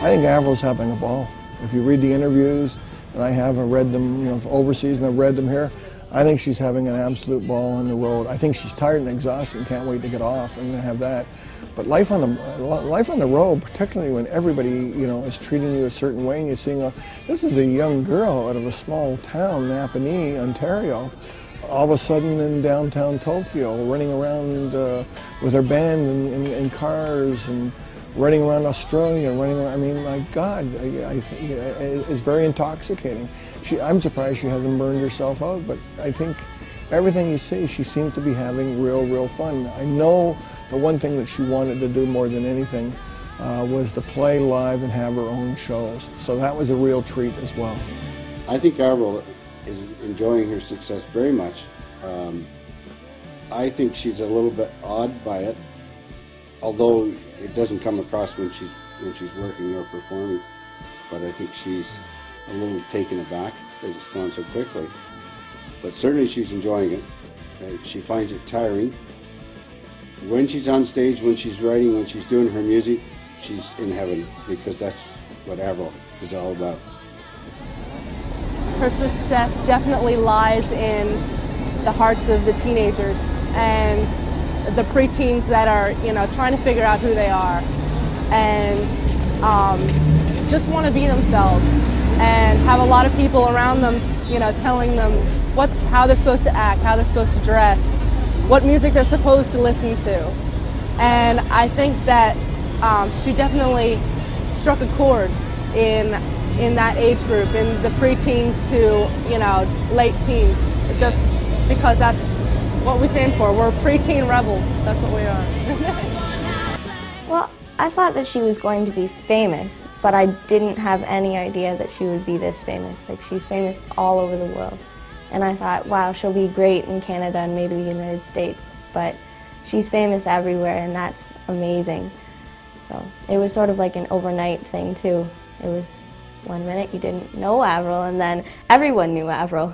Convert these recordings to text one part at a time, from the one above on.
I think Avril's having a ball. If you read the interviews, and I haven't read them, you know, overseas, and I've read them here, I think she's having an absolute ball on the road. I think she's tired and exhausted and can't wait to get off and have that. But life on the road, particularly when everybody, you know, is treating you a certain way, and you're seeing this is a young girl out of a small town, Napanee, Ontario, all of a sudden in downtown Tokyo, running around with her band in cars and running around Australia, running around, I mean, my God, it's very intoxicating. I'm surprised she hasn't burned herself out, but I think everything you see, she seems to be having real fun. I know the one thing that she wanted to do more than anything was to play live and have her own shows. So that was a real treat as well. I think Avril is enjoying her success very much. I think she's a little bit awed by it, although it doesn't come across when she's working or performing. But I think she's a little taken aback because it's gone so quickly. But certainly she's enjoying it. She finds it tiring. When she's on stage, when she's writing, when she's doing her music, she's in heaven, because that's what Avril is all about. Her success definitely lies in the hearts of the teenagers and the preteens that are, you know, trying to figure out who they are and just want to be themselves, and have a lot of people around them, you know, telling them how they're supposed to act, how they're supposed to dress, what music they're supposed to listen to. And I think that she definitely struck a chord in that age group, in the preteens to, you know, late teens, just because that's what we stand for. We're preteen rebels. That's what we are. Well, I thought that she was going to be famous, but I didn't have any idea that she would be this famous. Like, she's famous all over the world. And I thought, wow, she'll be great in Canada and maybe the United States. But she's famous everywhere, and that's amazing. So it was sort of like an overnight thing, too. It was 1 minute you didn't know Avril, and then everyone knew Avril.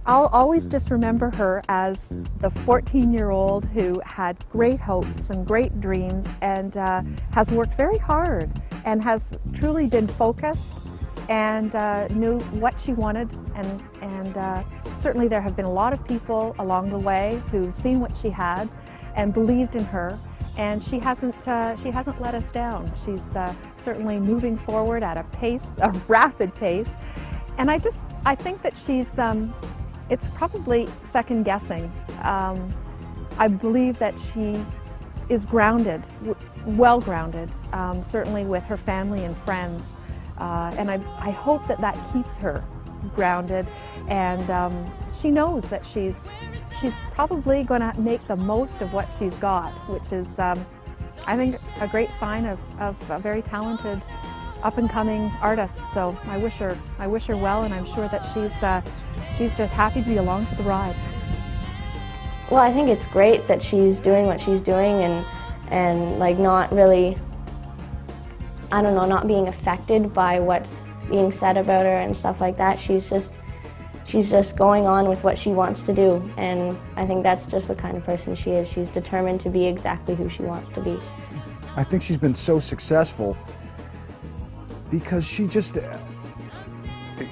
I'll always just remember her as the 14-year-old who had great hopes and great dreams, and has worked very hard and has truly been focused and knew what she wanted, and certainly there have been a lot of people along the way who've seen what she had and believed in her, and she hasn't let us down. She's certainly moving forward at a rapid pace, and I think that she's it's probably second guessing. I believe that she is grounded, well grounded, certainly with her family and friends. And I hope that that keeps her grounded, and she knows that she's probably going to make the most of what she's got, which is, I think, a great sign of a very talented, up-and-coming artist. So I wish her well, and I'm sure that she's just happy to be along for the ride. Well, I think it's great that she's doing what she's doing, and like not really, I don't know, not being affected by what's being said about her and stuff like that. She's just going on with what she wants to do, and I think that's just the kind of person she is. She's determined to be exactly who she wants to be. I think she's been so successful because she just,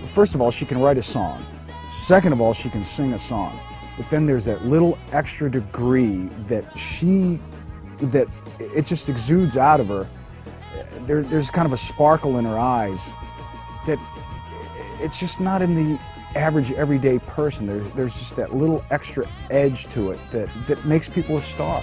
first of all, she can write a song. Second of all, she can sing a song. But then there's that little extra degree that it just exudes out of her. There's kind of a sparkle in her eyes that it's just not in the average everyday person. There's just that little extra edge to it that makes people a star.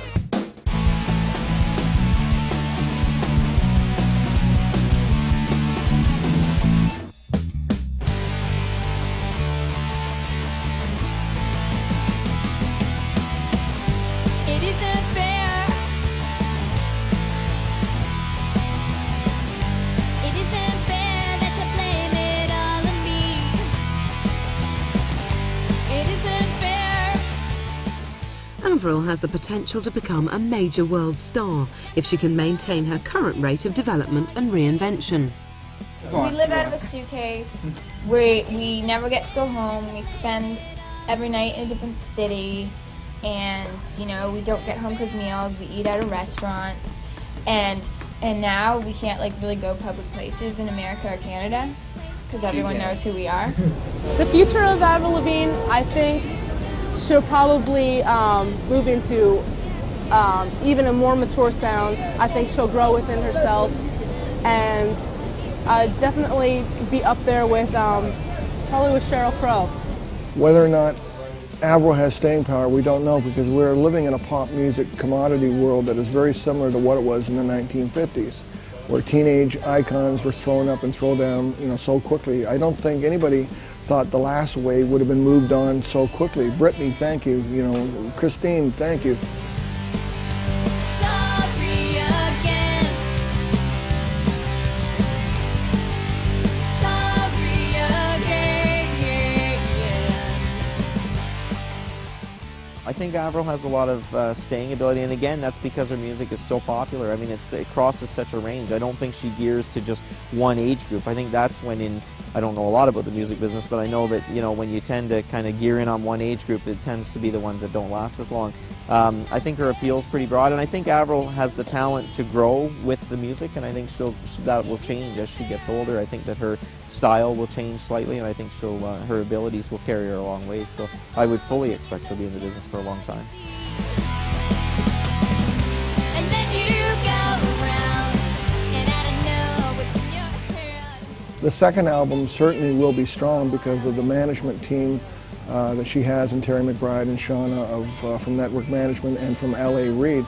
Avril has the potential to become a major world star if she can maintain her current rate of development and reinvention. We live out of a suitcase. We never get to go home. We spend every night in a different city, and you know, we don't get home cooked meals. We eat out of restaurants, and now we can't like really go public places in America or Canada because everyone knows who we are. The future of Avril Lavigne, I think, she'll probably move into even a more mature sound. I think she'll grow within herself and definitely be up there with probably with Sheryl Crow. Whether or not Avril has staying power, we don't know, because we're living in a pop music commodity world that is very similar to what it was in the 1950s, where teenage icons were thrown up and thrown down, you know, so quickly. I don't think anybody thought the last wave would have been moved on so quickly. Britney, thank you. You know, Christine, thank you. I think Avril has a lot of staying ability, and again, that's because her music is so popular. I mean, it crosses such a range. I don't think she gears to just one age group. I think that's when I don't know a lot about the music business, but I know that, you know, when you tend to kind of gear in on one age group, it tends to be the ones that don't last as long. I think her appeal is pretty broad, and I think Avril has the talent to grow with the music, and I think that will change as she gets older. I think that her style will change slightly, and I think her abilities will carry her a long way. So I would fully expect she'll be in the business for a long time. The second album certainly will be strong because of the management team that she has in Terry McBride and Shauna from Network Management and from L.A. Reid.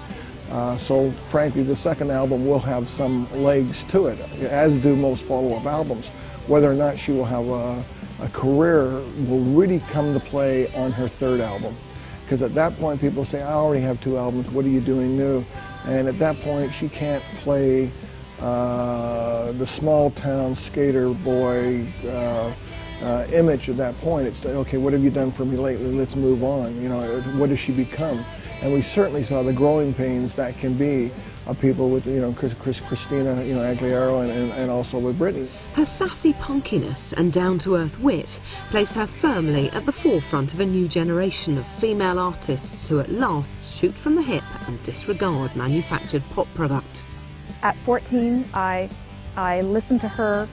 So frankly, the second album will have some legs to it, as do most follow-up albums. Whether or not she will have a career will really come to play on her third album. Because at that point, people say, I already have 2 albums, what are you doing new? And at that point, she can't play the small town skater boy image at that point. It's like, okay, what have you done for me lately? Let's move on. You know, what does she become? And we certainly saw the growing pains that can be of people with, you know, Christina, you know, Aguilera, and also with Britney. Her sassy punkiness and down-to-earth wit place her firmly at the forefront of a new generation of female artists who at last shoot from the hip and disregard manufactured pop product. At 14, I listened to her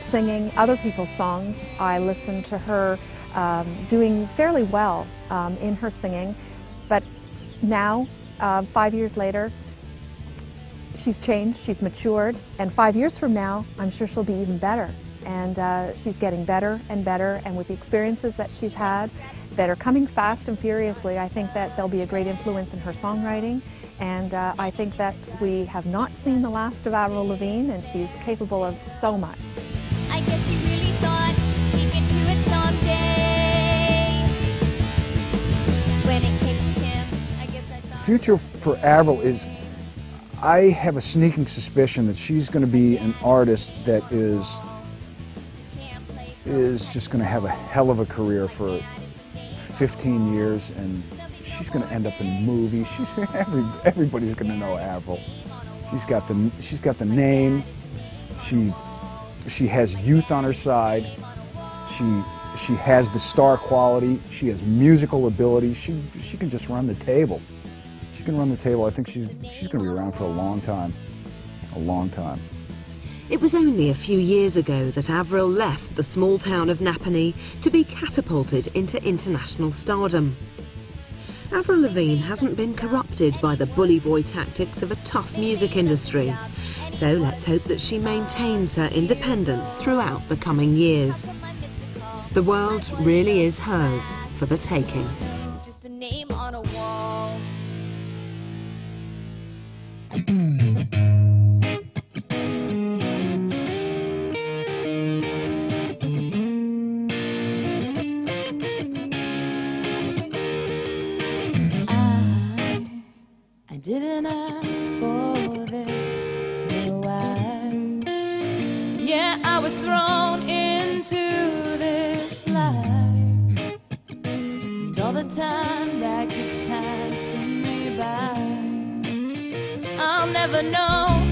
singing other people's songs. I listened to her doing fairly well in her singing, but now, 5 years later, she's changed, she's matured, and 5 years from now, I'm sure she'll be even better. And she's getting better and better, and with the experiences that she's had that are coming fast and furiously, I think that there'll be a great influence in her songwriting. And I think that we have not seen the last of Avril Lavigne, and she's capable of so much. I guess you really thought he'd get to it someday. When it came to him, I guess I thought... The future for Avril is, I have a sneaking suspicion that she's going to be an artist that is just going to have a hell of a career for 15 years, and she's going to end up in movies. Everybody's going to know Avril. She's got the name. She has youth on her side. She has the star quality. She has musical ability. She can just run the table. She can run the table. I think she's going to be around for a long time. A long time. It was only a few years ago that Avril left the small town of Napanee to be catapulted into international stardom. Avril Lavigne hasn't been corrupted by the bully boy tactics of a tough music industry, so let's hope that she maintains her independence throughout the coming years. The world really is hers for the taking. It's just a name on a wall. I didn't ask for this, no, yeah, I was thrown into this life, and all the time that keeps passing me by, I'll never know